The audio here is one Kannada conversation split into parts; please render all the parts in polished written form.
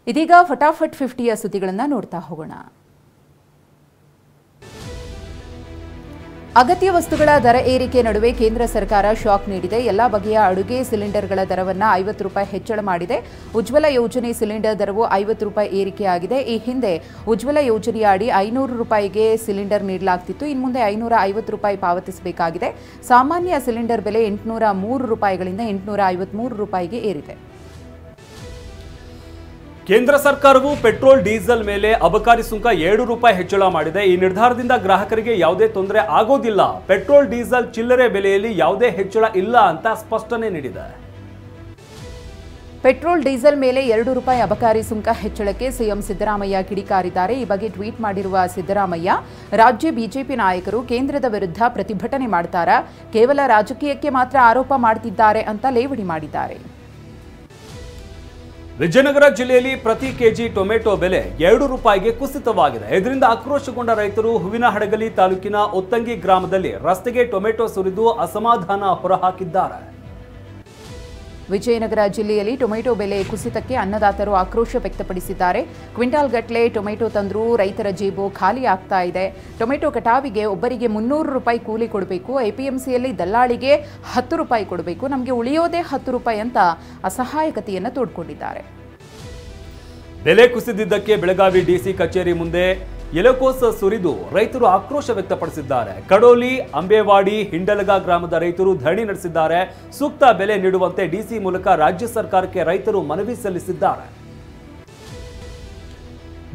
ಇದೀಗ ಫಟಾಫಟ್ 50ಯ ಸುದ್ದಿಗಳನ್ನು ನೋಡ್ತಾ ಹೋಗೋಣ. ಅಗತ್ಯ ವಸ್ತುಗಳ ದರ ಏರಿಕೆ ನಡುವೆ ಕೇಂದ್ರ ಸರ್ಕಾರ ಶಾಕ್ ನೀಡಿದೆ. ಎಲ್ಲಾ ಬಗೆಯ ಅಡುಗೆ ಸಿಲಿಂಡರ್ಗಳ ದರವನ್ನು ₹50 ಹೆಚ್ಚಳ ಮಾಡಿದೆ. ಉಜ್ವಲ ಯೋಜನೆ ಸಿಲಿಂಡರ್ ದರವು ₹50 ಏರಿಕೆಯಾಗಿದೆ. ಈ ಹಿಂದೆ ಉಜ್ವಲ ಯೋಜನೆಯ ಅಡಿ ₹500ಗೆ ಸಿಲಿಂಡರ್ ನೀಡಲಾಗುತ್ತಿತ್ತು. ಇನ್ನು ಮುಂದೆ ₹550 ಪಾವತಿಸಬೇಕಾಗಿದೆ. ಸಾಮಾನ್ಯ ಸಿಲಿಂಡರ್ ಬೆಲೆ ₹803ಗಳಿಂದ ₹853ಗೆ ಏರಿದೆ. ಕೇಂದ್ರ ಸರ್ಕಾರವು ಪೆಟ್ರೋಲ್ ಡೀಸೆಲ್ ಮೇಲೆ ಅಬಕಾರಿ ಸುಂಕ ₹7 ಹೆಚ್ಚಳ ಮಾಡಿದೆ. ಈ ನಿರ್ಧಾರದಿಂದ ಗ್ರಾಹಕರಿಗೆ ಯಾವುದೇ ತೊಂದರೆ ಆಗೋದಿಲ್ಲ. ಪೆಟ್ರೋಲ್ ಡೀಸೆಲ್ ಚಿಲ್ಲರೆ ಬೆಲೆಯಲ್ಲಿ ಯಾವುದೇ ಹೆಚ್ಚಳ ಇಲ್ಲ ಅಂತ ಸ್ಪಷ್ಟನೆ ನೀಡಿದೆ. ಪೆಟ್ರೋಲ್ ಡೀಸೆಲ್ ಮೇಲೆ ₹2 ಅಬಕಾರಿ ಸುಂಕ ಹೆಚ್ಚಳಕ್ಕೆ ಸಿಎಂ ಸಿದ್ದರಾಮಯ್ಯ ಕಿಡಿಕಾರಿದ್ದಾರೆ. ಈ ಬಗ್ಗೆ ಟ್ವೀಟ್ ಮಾಡಿರುವ ಸಿದ್ದರಾಮಯ್ಯ, ರಾಜ್ಯ ಬಿಜೆಪಿ ನಾಯಕರು ಕೇಂದ್ರದ ವಿರುದ್ಧ ಪ್ರತಿಭಟನೆ ಮಾಡ್ತಾರಾ, ಕೇವಲ ರಾಜಕೀಯಕ್ಕೆ ಮಾತ್ರ ಆರೋಪ ಮಾಡ್ತಿದ್ದಾರೆ ಅಂತ ಲೇವಡಿ ಮಾಡಿದ್ದಾರೆ. ವಿಜಯನಗರ ಜಿಲ್ಲೆಯಲ್ಲಿ ಪ್ರತಿ ಕೆಜಿ ಟೊಮೆಟೊ ಬೆಲೆ ₹2ಗೆ ಕುಸಿತವಾಗಿದೆ. ಇದರಿಂದ ಆಕ್ರೋಶಗೊಂಡ ರೈತರು ಹೂವಿನಹಡಗಲಿ ತಾಲೂಕಿನ ಒತ್ತಂಗಿ ಗ್ರಾಮದಲ್ಲಿ ರಸ್ತೆಗೆ ಟೊಮೆಟೊ ಸುರಿದು ಅಸಮಾಧಾನ ಹೊರಹಾಕಿದ್ದಾರೆ. ವಿಜಯನಗರ ಜಿಲ್ಲೆಯಲ್ಲಿ ಟೊಮೆಟೊ ಬೆಲೆ ಕುಸಿತಕ್ಕೆ ಅನ್ನದಾತರು ಆಕ್ರೋಶ ವ್ಯಕ್ತಪಡಿಸಿದ್ದಾರೆ. ಕ್ವಿಂಟಾಲ್ ಗಟ್ಟಲೆ ಟೊಮೆಟೊ ತಂದರೂ ರೈತರ ಜೇಬು ಖಾಲಿ ಆಗ್ತಾ ಇದೆ. ಟೊಮೆಟೊ ಕಟಾವಿಗೆ ಒಬ್ಬರಿಗೆ ₹300 ಕೂಲಿ ಕೊಡಬೇಕು, ಎಪಿಎಂಸಿಯಲ್ಲಿ ದಲ್ಲಾಳಿಗೆ ₹10 ಕೊಡಬೇಕು, ನಮಗೆ ಉಳಿಯೋದೇ ₹10 ಅಂತ ಅಸಹಾಯಕತೆಯನ್ನು ತೋಡ್ಕೊಂಡಿದ್ದಾರೆ. ಬೆಲೆ ಕುಸಿದಿದ್ದಕ್ಕೆ ಬೆಳಗಾವಿ ಡಿಸಿ ಕಚೇರಿ ಮುಂದೆ ಎಲೆಕೋಸ ಸುರಿದು ರೈತರು ಆಕ್ರೋಶ ವ್ಯಕ್ತಪಡಿಸಿದ್ದಾರೆ. ಕಡೋಲಿ, ಅಂಬೇವಾಡಿ, ಹಿಂಡಲಗ ಗ್ರಾಮದ ರೈತರು ಧರಣಿ ನಡೆಸಿದ್ದಾರೆ. ಸೂಕ್ತ ಬೆಲೆ ನೀಡುವಂತೆ ಡಿಸಿ ಮೂಲಕ ರಾಜ್ಯ ಸರ್ಕಾರಕ್ಕೆ ರೈತರು ಮನವಿ ಸಲ್ಲಿಸಿದ್ದಾರೆ.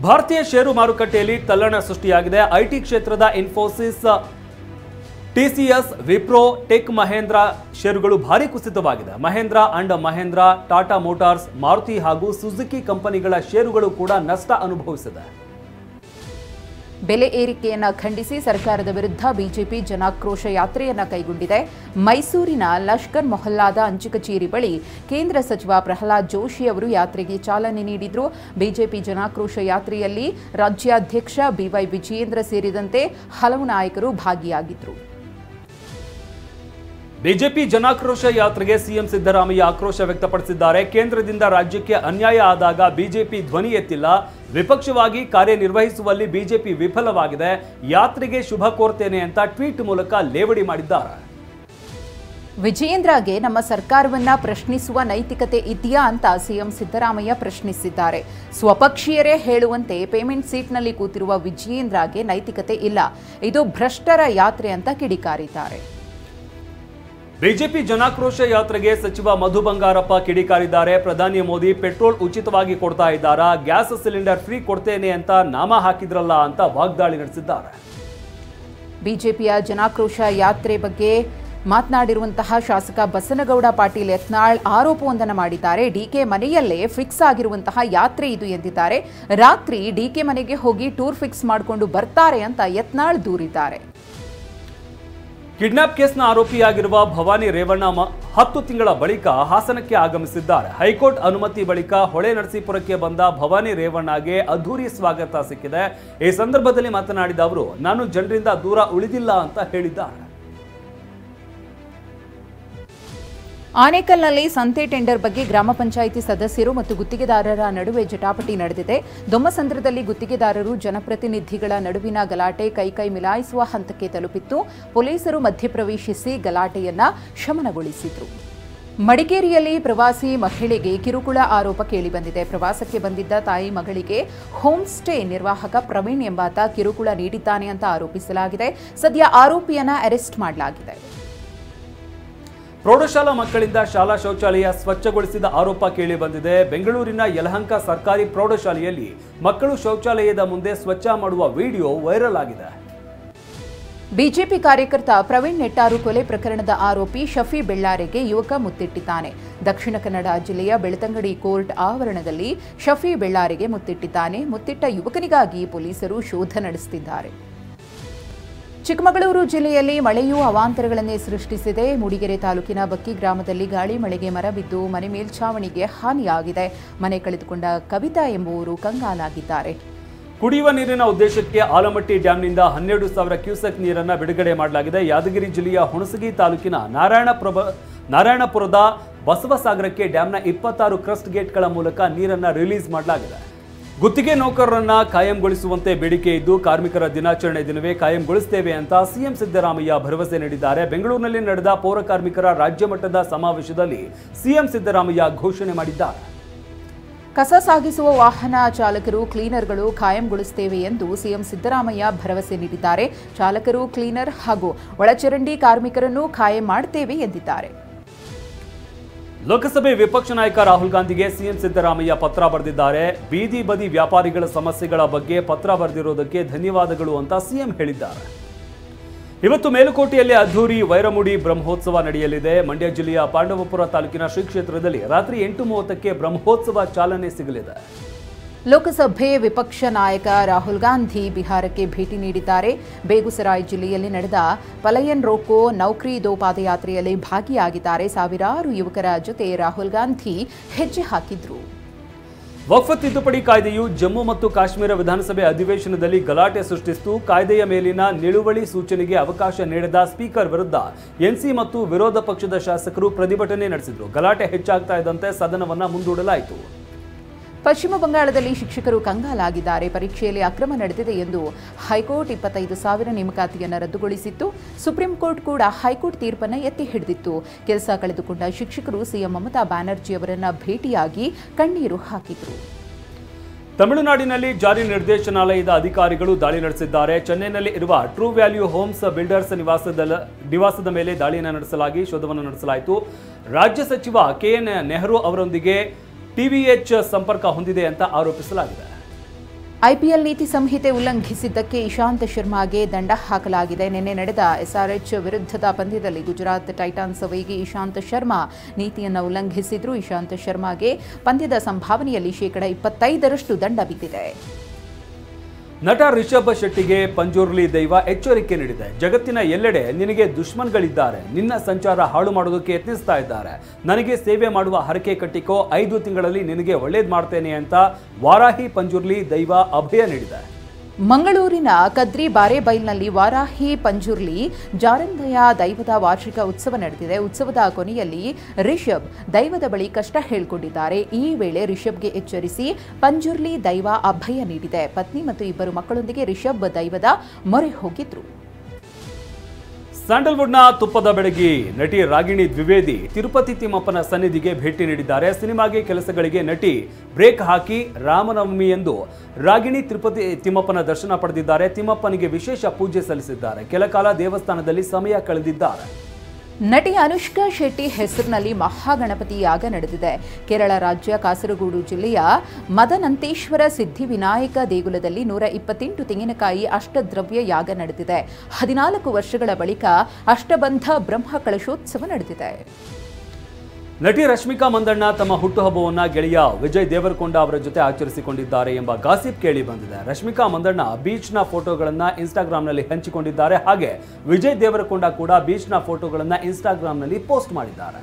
ಭಾರತೀಯ ಷೇರು ಮಾರುಕಟ್ಟೆಯಲ್ಲಿ ತಲ್ಲಣ ಸೃಷ್ಟಿಯಾಗಿದೆ. ಐಟಿ ಕ್ಷೇತ್ರದ ಇನ್ಫೋಸಿಸ್, ಟಿಸಿಎಸ್, ವಿಪ್ರೋ, ಟೆಕ್ ಮಹೇಂದ್ರ ಷೇರುಗಳು ಭಾರಿ ಕುಸಿತವಾಗಿದೆ. ಮಹೇಂದ್ರ ಅಂಡ್ ಮಹೇಂದ್ರ, ಟಾಟಾ ಮೋಟಾರ್ಸ್, ಮಾರುತಿ ಹಾಗೂ ಸುಜುಕಿ ಕಂಪನಿಗಳ ಷೇರುಗಳು ಕೂಡ ನಷ್ಟ ಅನುಭವಿಸಿದೆ. ಬೆಲೆ ಏರಿಕೆಯನ್ನು ಖಂಡಿಸಿ ಸರ್ಕಾರದ ವಿರುದ್ಧ ಬಿಜೆಪಿ ಜನಾಕ್ರೋಶ ಯಾತ್ರೆಯನ್ನು ಕೈಗೊಂಡಿದೆ. ಮೈಸೂರಿನ ಲಷ್ಕರ್ ಮೊಹಲ್ಲಾದ ಅಂಚೆ ಕಚೇರಿ ಬಳಿ ಕೇಂದ್ರ ಸಚಿವ ಪ್ರಹ್ಲಾದ್ ಜೋಶಿ ಅವರು ಯಾತ್ರೆಗೆ ಚಾಲನೆ ನೀಡಿದರು. ಬಿಜೆಪಿ ಜನಾಕ್ರೋಶ ಯಾತ್ರೆಯಲ್ಲಿ ರಾಜ್ಯಾಧ್ಯಕ್ಷ ಬಿವೈ ವಿಜಯೇಂದ್ರ ಸೇರಿದಂತೆ ಹಲವು ನಾಯಕರು ಭಾಗಿಯಾಗಿದ್ದರು. ಬಿಜೆಪಿ ಜನಾಕ್ರೋಶ ಯಾತ್ರೆಗೆ ಸಿಎಂ ಸಿದ್ದರಾಮಯ್ಯ ಆಕ್ರೋಶ ವ್ಯಕ್ತಪಡಿಸಿದ್ದಾರೆ. ಕೇಂದ್ರದಿಂದ ರಾಜ್ಯಕ್ಕೆ ಅನ್ಯಾಯ ಆದಾಗ ಬಿಜೆಪಿ ಧ್ವನಿ ಎತ್ತಿಲ್ಲ. ವಿಪಕ್ಷವಾಗಿ ಕಾರ್ಯನಿರ್ವಹಿಸುವಲ್ಲಿ ಬಿಜೆಪಿ ವಿಫಲವಾಗಿದೆ. ಯಾತ್ರೆಗೆ ಶುಭ ಕೋರ್ತೇನೆ ಅಂತ ಟ್ವೀಟ್ ಮೂಲಕ ಲೇವಡಿ ಮಾಡಿದ್ದಾರೆ. ವಿಜಯೇಂದ್ರಗೆ ನಮ್ಮ ಸರ್ಕಾರವನ್ನ ಪ್ರಶ್ನಿಸುವ ನೈತಿಕತೆ ಇದೆಯಾ ಅಂತ ಸಿಎಂ ಸಿದ್ದರಾಮಯ್ಯ ಪ್ರಶ್ನಿಸಿದ್ದಾರೆ. ಸ್ವಪಕ್ಷೀಯರೇ ಹೇಳುವಂತೆ ಪೇಮೆಂಟ್ ಸೀಟ್ನಲ್ಲಿ ಕೂತಿರುವ ವಿಜಯೇಂದ್ರಗೆ ನೈತಿಕತೆ ಇಲ್ಲ, ಇದು ಭ್ರಷ್ಟರ ಯಾತ್ರೆ ಅಂತ ಕಿಡಿಕಾರಿದ್ದಾರೆ. ಬಿಜೆಪಿ ಜನಾಕ್ರೋಶ ಯಾತ್ರೆಗೆ ಸಚಿವ ಮಧು ಬಂಗಾರಪ್ಪ ಕಿಡಿಕಾರಿದ್ದಾರೆ. ಪ್ರಧಾನಿ ಮೋದಿ ಪೆಟ್ರೋಲ್ ಉಚಿತವಾಗಿ ಕೊಡ್ತಾ ಇದ್ದಾರಾ, ಗ್ಯಾಸ್ ಸಿಲಿಂಡರ್ ಫ್ರೀ ಕೊಡ್ತೇನೆ ಅಂತ ನಾಮ ಹಾಕಿದ್ರಲ್ಲ ಅಂತ ವಾಗ್ದಾಳಿ ನಡೆಸಿದ್ದಾರೆ. ಬಿಜೆಪಿಯ ಜನಾಕ್ರೋಶ ಯಾತ್ರೆ ಬಗ್ಗೆ ಮಾತನಾಡಿರುವಂತಹ ಶಾಸಕ ಬಸನಗೌಡ ಪಾಟೀಲ್ ಯತ್ನಾಳ್ ಆರೋಪವೊಂದನ್ನು ಮಾಡಿದ್ದಾರೆ. ಡಿಕೆ ಮನೆಯಲ್ಲೇ ಫಿಕ್ಸ್ ಆಗಿರುವಂತಹ ಯಾತ್ರೆ ಇದು ಎಂದಿದ್ದಾರೆ. ರಾತ್ರಿ ಡಿಕೆ ಮನೆಗೆ ಹೋಗಿ ಟೂರ್ ಫಿಕ್ಸ್ ಮಾಡಿಕೊಂಡು ಬರ್ತಾರೆ ಅಂತ ಯತ್ನಾಳ್ ದೂರಿದ್ದಾರೆ. ಕಿಡ್ನಾಪ್ ಕೇಸ್ನ ಆರೋಪಿಯಾಗಿರುವ ಭವಾನಿ ರೇವಣ್ಣ 10 ತಿಂಗಳ ಬಳಿಕ ಹಾಸನಕ್ಕೆ ಆಗಮಿಸಿದ್ದಾರೆ. ಹೈಕೋರ್ಟ್ ಅನುಮತಿ ಬಳಿಕ ಹೊಳೆ ನರಸೀಪುರಕ್ಕೆ ಬಂದ ಭವಾನಿ ರೇವಣ್ಣಗೆ ಅದ್ಧೂರಿ ಸ್ವಾಗತ ಸಿಕ್ಕಿದೆ. ಈ ಸಂದರ್ಭದಲ್ಲಿ ಮಾತನಾಡಿದ ಅವರು, ನಾನು ಜನರಿಂದ ದೂರ ಉಳಿದಿಲ್ಲ ಅಂತ ಹೇಳಿದ್ದಾರೆ. ಆನೇಕಲ್ನಲ್ಲಿ ಸಂತೆ ಟೆಂಡರ್ ಬಗ್ಗೆ ಗ್ರಾಮ ಪಂಚಾಯಿತಿ ಸದಸ್ಯರು ಮತ್ತು ಗುತ್ತಿಗೆದಾರರ ನಡುವೆ ಜಟಾಪಟಿ ನಡೆದಿದೆ. ದೊಮ್ಮಸಂದ್ರದಲ್ಲಿ ಗುತ್ತಿಗೆದಾರರು ಜನಪ್ರತಿನಿಧಿಗಳ ನಡುವಿನ ಗಲಾಟೆ ಕೈ ಮಿಲಾಯಿಸುವ ಹಂತಕ್ಕೆ ತಲುಪಿತ್ತು. ಪೊಲೀಸರು ಮಧ್ಯಪ್ರವೇಶಿಸಿ ಗಲಾಟೆಯನ್ನ ಶಮನಗೊಳಿಸಿದರು. ಮಡಿಕೇರಿಯಲ್ಲಿ ಪ್ರವಾಸಿ ಮಹಿಳೆಗೆ ಕಿರುಕುಳ ಆರೋಪ ಕೇಳಿಬಂದಿದೆ. ಪ್ರವಾಸಕ್ಕೆ ಬಂದಿದ್ದ ತಾಯಿ ಮಗಳಿಗೆ ಹೋಮ್ ಸ್ಟೇ ನಿರ್ವಾಹಕ ಪ್ರವೀಣ್ ಎಂಬಾತ ಕಿರುಕುಳ ನೀಡಿದ್ದಾನೆ ಅಂತ ಆರೋಪಿಸಲಾಗಿದೆ. ಸದ್ಯ ಆರೋಪಿಯನ್ನ ಅರೆಸ್ಟ್ ಮಾಡಲಾಗಿದೆ. ಪ್ರೌಢಶಾಲಾ ಮಕ್ಕಳಿಂದ ಶಾಲಾ ಶೌಚಾಲಯ ಸ್ವಚ್ಛಗೊಳಿಸಿದ ಆರೋಪ ಕೇಳಿ ಬಂದಿದೆ. ಬೆಂಗಳೂರಿನ ಯಲಹಂಕ ಸರ್ಕಾರಿ ಪ್ರೌಢಶಾಲೆಯಲ್ಲಿ ಮಕ್ಕಳು ಶೌಚಾಲಯದ ಮುಂದೆ ಸ್ವಚ್ಛ ಮಾಡುವ ವಿಡಿಯೋ ವೈರಲ್ ಆಗಿದೆ. ಬಿಜೆಪಿ ಕಾರ್ಯಕರ್ತ ಪ್ರವೀಣ್ ನೆಟ್ಟಾರು ಕೊಲೆ ಪ್ರಕರಣದ ಆರೋಪಿ ಶಫಿ ಬೆಳ್ಳಾರೆಗೆ ಯುವಕ ಮುತ್ತಿಟ್ಟಿದ್ದಾನೆ. ದಕ್ಷಿಣ ಕನ್ನಡ ಜಿಲ್ಲೆಯ ಬೆಳ್ತಂಗಡಿ ಕೋರ್ಟ್ ಆವರಣದಲ್ಲಿ ಶಫಿ ಬೆಳ್ಳಾರೆಗೆ ಮುತ್ತಿಟ್ಟಿದ್ದಾನೆ. ಮುತ್ತಿಟ್ಟ ಯುವಕನಿಗಾಗಿ ಪೊಲೀಸರು ಶೋಧ ನಡೆಸುತ್ತಿದ್ದಾರೆ. ಚಿಕ್ಕಮಗಳೂರು ಜಿಲ್ಲೆಯಲ್ಲಿ ಮಳೆಯೂ ಅವಾಂತರಗಳನ್ನೇ ಸೃಷ್ಟಿಸಿದೆ. ಮೂಡಿಗೆರೆ ತಾಲೂಕಿನ ಬಕ್ಕಿ ಗ್ರಾಮದಲ್ಲಿ ಗಾಳಿ ಮಳೆಗೆ ಮರ ಬಿದ್ದು ಮನೆ ಮೇಲ್ಛಾವಣಿಗೆ ಹಾನಿಯಾಗಿದೆ. ಮನೆ ಕಳೆದುಕೊಂಡ ಕವಿತಾ ಎಂಬುವರು ಕಂಗಾಲಾಗಿದ್ದಾರೆ. ಕುಡಿಯುವ ನೀರಿನ ಉದ್ದೇಶಕ್ಕೆ ಆಲಮಟ್ಟಿ ಡ್ಯಾಂನಿಂದ 12,000 ಕ್ಯೂಸೆಕ್ ನೀರನ್ನು ಬಿಡುಗಡೆ ಮಾಡಲಾಗಿದೆ. ಯಾದಗಿರಿ ಜಿಲ್ಲೆಯ ಹುಣಸಗಿ ತಾಲೂಕಿನ ನಾರಾಯಣಪುರದ ಬಸವಸಾಗರಕ್ಕೆ ಡ್ಯಾಂನ 26 ಕ್ರಸ್ಟ್ ಗೇಟ್ಗಳ ಮೂಲಕ ನೀರನ್ನು ರಿಲೀಸ್ ಮಾಡಲಾಗಿದೆ. ಗುತ್ತಿಗೆ ನೌಕರರನ್ನ ಕಾಯಂಗೊಳಿಸುವಂತೆ ಬೇಡಿಕೆ ಇದ್ದು ಕಾರ್ಮಿಕರ ದಿನಾಚರಣೆ ದಿನವೇ ಕಾಯಂಗೊಳಿಸುತ್ತೇವೆ ಅಂತ ಸಿಎಂ ಸಿದ್ದರಾಮಯ್ಯ ಭರವಸೆ ನೀಡಿದ್ದಾರೆ. ಬೆಂಗಳೂರಿನಲ್ಲಿ ನಡೆದ ಪೌರ ಕಾರ್ಮಿಕರ ರಾಜ್ಯ ಮಟ್ಟದ ಸಮಾವೇಶದಲ್ಲಿ ಸಿಎಂ ಸಿದ್ದರಾಮಯ್ಯ ಘೋಷಣೆ ಮಾಡಿದ್ದಾರೆ. ಕಸ ಸಾಗಿಸುವ ವಾಹನ ಚಾಲಕರು, ಕ್ಲೀನರ್ಗಳು ಕಾಯಂಗೊಳಿಸುತ್ತೇವೆ ಎಂದು ಸಿಎಂ ಸಿದ್ದರಾಮಯ್ಯ ಭರವಸೆ ನೀಡಿದ್ದಾರೆ. ಚಾಲಕರು, ಕ್ಲೀನರ್ ಹಾಗೂ ಒಳಚರಂಡಿ ಕಾರ್ಮಿಕರನ್ನು ಕಾಯಂ ಮಾಡುತ್ತೇವೆ ಎಂದಿದ್ದಾರೆ. ಲೋಕಸಭೆ ವಿಪಕ್ಷ ನಾಯಕ ರಾಹುಲ್ ಗಾಂಧಿಗೆ ಸಿಎಂ ಸಿದ್ದರಾಮಯ್ಯ ಪತ್ರ ಬರೆದಿದ್ದಾರೆ. ಬೀದಿ ಬದಿ ವ್ಯಾಪಾರಿಗಳ ಸಮಸ್ಯೆಗಳ ಬಗ್ಗೆ ಪತ್ರ ಬರೆದಿರೋದಕ್ಕೆ ಧನ್ಯವಾದಗಳು ಅಂತ ಸಿಎಂ ಹೇಳಿದ್ದಾರೆ. ಇವತ್ತು ಮೇಲುಕೋಟೆಯಲ್ಲಿ ಅದ್ಧೂರಿ ವೈರಮುಡಿ ಬ್ರಹ್ಮೋತ್ಸವ ನಡೆಯಲಿದೆ. ಮಂಡ್ಯ ಜಿಲ್ಲೆಯ ಪಾಂಡವಪುರ ತಾಲೂಕಿನ ಶ್ರೀ ಕ್ಷೇತ್ರದಲ್ಲಿ ರಾತ್ರಿ 8:30ಕ್ಕೆ ಬ್ರಹ್ಮೋತ್ಸವ ಚಾಲನೆ ಸಿಗಲಿದೆ. ಲೋಕಸಭೆ ವಿಪಕ್ಷ ನಾಯಕ ರಾಹುಲ್ ಗಾಂಧಿ ಬಿಹಾರಕ್ಕೆ ಭೇಟಿ ನೀಡಿದ್ದಾರೆ. ಬೇಗುಸರಾಯ್ ಜಿಲ್ಲೆಯಲ್ಲಿ ನಡೆದ ಪಲಯನ್ ರೋಕೋ ನೌಕರಿ ದೋ ಪಾದಯಾತ್ರೆಯಲ್ಲಿ ಭಾಗಿಯಾಗಿದ್ದಾರೆ. ಸಾವಿರಾರು ಯುವಕರ ಜೊತೆ ರಾಹುಲ್ ಗಾಂಧಿ ಹೆಜ್ಜೆ ಹಾಕಿದ್ರು. ವಕ್ಫ್ ತಿದ್ದುಪಡಿ ಕಾಯ್ದೆಯು ಜಮ್ಮು ಮತ್ತು ಕಾಶ್ಮೀರ ವಿಧಾನಸಭೆ ಅಧಿವೇಶನದಲ್ಲಿ ಗಲಾಟೆ ಸೃಷ್ಟಿಸಿತು. ಕಾಯ್ದೆಯ ಮೇಲಿನ ನಿಲುವಳಿ ಸೂಚನೆಗೆ ಅವಕಾಶ ನೀಡದ ಸ್ಪೀಕರ್ ವಿರುದ್ಧ ಎನ್ಸಿ ಮತ್ತು ವಿರೋಧ ಪಕ್ಷದ ಶಾಸಕರು ಪ್ರತಿಭಟನೆ ನಡೆಸಿದರು. ಗಲಾಟೆ ಹೆಚ್ಚಾಗ್ತಾ ಇದ್ದಂತೆ ಸದನವನ್ನು ಮುಂದೂಡಲಾಯಿತು. ಪಶ್ಚಿಮ ಬಂಗಾಳದಲ್ಲಿ ಶಿಕ್ಷಕರು ಕಂಗಾಲಾಗಿದ್ದಾರೆ. ಪರೀಕ್ಷೆಯಲ್ಲಿ ಅಕ್ರಮ ನಡೆದಿದೆ ಎಂದು ಹೈಕೋರ್ಟ್ 25,000 ನೇಮಕಾತಿಯನ್ನು ರದ್ದುಗೊಳಿಸಿತ್ತು. ಸುಪ್ರೀಂ ಕೋರ್ಟ್ ಕೂಡ ಹೈಕೋರ್ಟ್ ತೀರ್ಪನ್ನು ಎತ್ತಿ ಹಿಡಿದಿತ್ತು. ಕೆಲಸ ಕಳೆದುಕೊಂಡ ಶಿಕ್ಷಕರು ಸಿಎಂ ಮಮತಾ ಬ್ಯಾನರ್ಜಿ ಅವರನ್ನ ಭೇಟಿಯಾಗಿ ಕಣ್ಣೀರು ಹಾಕಿದರು. ತಮಿಳುನಾಡಿನಲ್ಲಿ ಜಾರಿ ನಿರ್ದೇಶನಾಲಯದ ಅಧಿಕಾರಿಗಳು ದಾಳಿ ನಡೆಸಿದ್ದಾರೆ. ಚೆನ್ನೈನಲ್ಲಿ ಇರುವ ಟ್ರೂ ವ್ಯಾಲ್ಯೂ ಹೋಮ್ಸ್ ಬಿಲ್ಡರ್ಸ್ ನಿವಾಸದ ಮೇಲೆ ದಾಳಿಯನ್ನು ನಡೆಸಲಾಗಿ ಶೋಧವನ್ನು ನಡೆಸಲಾಯಿತು. ರಾಜ್ಯ ಸಚಿವ ಕೆಎನ್ ನೆಹರು ಅವರೊಂದಿಗೆ ಟಿವಿಎಚ್ ಸಂಪರ್ಕ ಹೊಂದಿದೆ ಅಂತ ಆರೋಪಿಸಲಾಗಿದೆ. ಐಪಿಎಲ್ ನೀತಿ ಸಂಹಿತೆ ಉಲ್ಲಂಘಿಸಿದ್ದಕ್ಕೆ ಇಶಾಂತ್ ಶರ್ಮಾಗೆ ದಂಡ ಹಾಕಲಾಗಿದೆ. ನಿನ್ನೆ ನಡೆದ ಎಸ್ಆರ್ಎಚ್ ವಿರುದ್ಧದ ಪಂದ್ಯದಲ್ಲಿ ಗುಜರಾತ್ ಟೈಟಾನ್ಸ್ ವೇಗಿ ಇಶಾಂತ್ ಶರ್ಮಾ ನೀತಿಯನ್ನು ಉಲ್ಲಂಘಿಸಿದ್ರು. ಇಶಾಂತ್ ಶರ್ಮಾಗೆ ಪಂದ್ಯದ ಸಂಭಾವನೆಯಲ್ಲಿ 25% ದಂಡ ಬಿದ್ದಿದೆ. ನಟ ರಿಷಬ್ ಶೆಟ್ಟಿಗೆ ಪಂಜುರ್ಲಿ ದೈವ ಎಚ್ಚರಿಕೆ ನೀಡಿದೆ. ಜಗತ್ತಿನ ಎಲ್ಲೆಡೆ ನಿನಗೆ ದುಶ್ಮನ್ಗಳಿದ್ದಾರೆ. ನಿನ್ನ ಸಂಚಾರ ಹಾಳು ಮಾಡೋದಕ್ಕೆ ಯತ್ನಿಸ್ತಾ ಇದ್ದಾರೆ. ನನಗೆ ಸೇವೆ ಮಾಡುವ ಹರಕೆ ಕಟ್ಟಿಕೋ. 5 ತಿಂಗಳಲ್ಲಿ ನಿನಗೆ ಒಳ್ಳೇದು ಮಾಡ್ತೇನೆ ಅಂತ ವಾರಾಹಿ ಪಂಜುರ್ಲಿ ದೈವ ಅಭಯ ನೀಡಿದೆ. ಮಂಗಳೂರಿನ ಕದ್ರಿ ಬಾರೇಬೈಲ್ನಲ್ಲಿ ವಾರಾಹಿ ಪಂಜುರ್ಲಿ ಜಾರಂದಯ ದೈವದ ವಾರ್ಷಿಕ ಉತ್ಸವ ನಡೆದಿದೆ. ಉತ್ಸವದ ಕೊನೆಯಲ್ಲಿ ರಿಷಬ್ ದೈವದ ಬಳಿ ಕಷ್ಟ ಹೇಳಿಕೊಂಡಿದ್ದಾರೆ. ಈ ವೇಳೆ ರಿಷಬ್ಗೆ ಎಚ್ಚರಿಸಿ ಪಂಜುರ್ಲಿ ದೈವ ಅಭಯ ನೀಡಿದೆ. ಪತ್ನಿ ಮತ್ತು 2 ಮಕ್ಕಳೊಂದಿಗೆ ರಿಷಬ್ ದೈವದ ಮೊರೆ ಹೋಗಿದ್ರು. ಸ್ಯಾಂಡಲ್ವುಡ್ನ ತುಪ್ಪದ ಬೆಡಗಿ ನಟಿ ರಾಗಿಣಿ ದ್ವಿವೇದಿ ತಿರುಪತಿ ತಿಮ್ಮಪ್ಪನ ಸನ್ನಿಧಿಗೆ ಭೇಟಿ ನೀಡಿದ್ದಾರೆ. ಸಿನಿಮಾಗೆ ಕೆಲಸಗಳಿಗೆ ನಟಿ ಬ್ರೇಕ್ ಹಾಕಿ ರಾಮನವಮಿಯಂದು ರಾಗಿಣಿ ತಿರುಪತಿ ತಿಮ್ಮಪ್ಪನ ದರ್ಶನ ಪಡೆದಿದ್ದಾರೆ. ತಿಮ್ಮಪ್ಪನಿಗೆ ವಿಶೇಷ ಪೂಜೆ ಸಲ್ಲಿಸಿದ್ದಾರೆ. ಕೆಲಕಾಲ ದೇವಸ್ಥಾನದಲ್ಲಿ ಸಮಯ ಕಳೆದಿದ್ದಾರೆ. ನಟಿ ಅನುಷ್ಕಾ ಶೆಟ್ಟಿ ಹೆಸರಿನಲ್ಲಿ ಮಹಾಗಣಪತಿ ಯಾಗ ನಡೆದಿದೆ. ಕೇರಳ ರಾಜ್ಯ ಕಾಸರಗೋಡು ಜಿಲ್ಲೆಯ ಮದನಂತೇಶ್ವರ ಸಿದ್ಧಿವಿನಾಯಕ ದೇಗುಲದಲ್ಲಿ 128 ತೆಂಗಿನಕಾಯಿ ಅಷ್ಟದ್ರವ್ಯ ಯಾಗ ನಡೆದಿದೆ. 14 ವರ್ಷಗಳ ಬಳಿಕ ಅಷ್ಟಬಂಧ ಬ್ರಹ್ಮ ಕಳಶೋತ್ಸವ ನಡೆದಿದೆ. ನಟಿ ರಶ್ಮಿಕಾ ಮಂದಣ್ಣ ತಮ್ಮ ಹುಟ್ಟುಹಬ್ಬವನ್ನು ಗೆಳೆಯ ವಿಜಯ್ ದೇವರಕೊಂಡ ಅವರ ಜೊತೆ ಆಚರಿಸಿಕೊಂಡಿದ್ದಾರೆ ಎಂಬ ಗಾಸಿಪ್ ಕೇಳಿ ಬಂದಿದೆ. ರಶ್ಮಿಕಾ ಮಂದಣ್ಣ ಬೀಚ್ನ ಫೋಟೋಗಳನ್ನು ಇನ್ಸ್ಟಾಗ್ರಾಂನಲ್ಲಿ ಹಂಚಿಕೊಂಡಿದ್ದಾರೆ. ಹಾಗೆ ವಿಜಯ್ ದೇವರಕೊಂಡ ಕೂಡ ಬೀಚ್ನ ಫೋಟೋಗಳನ್ನು ಇನ್ಸ್ಟಾಗ್ರಾಂನಲ್ಲಿ ಪೋಸ್ಟ್ ಮಾಡಿದ್ದಾರೆ.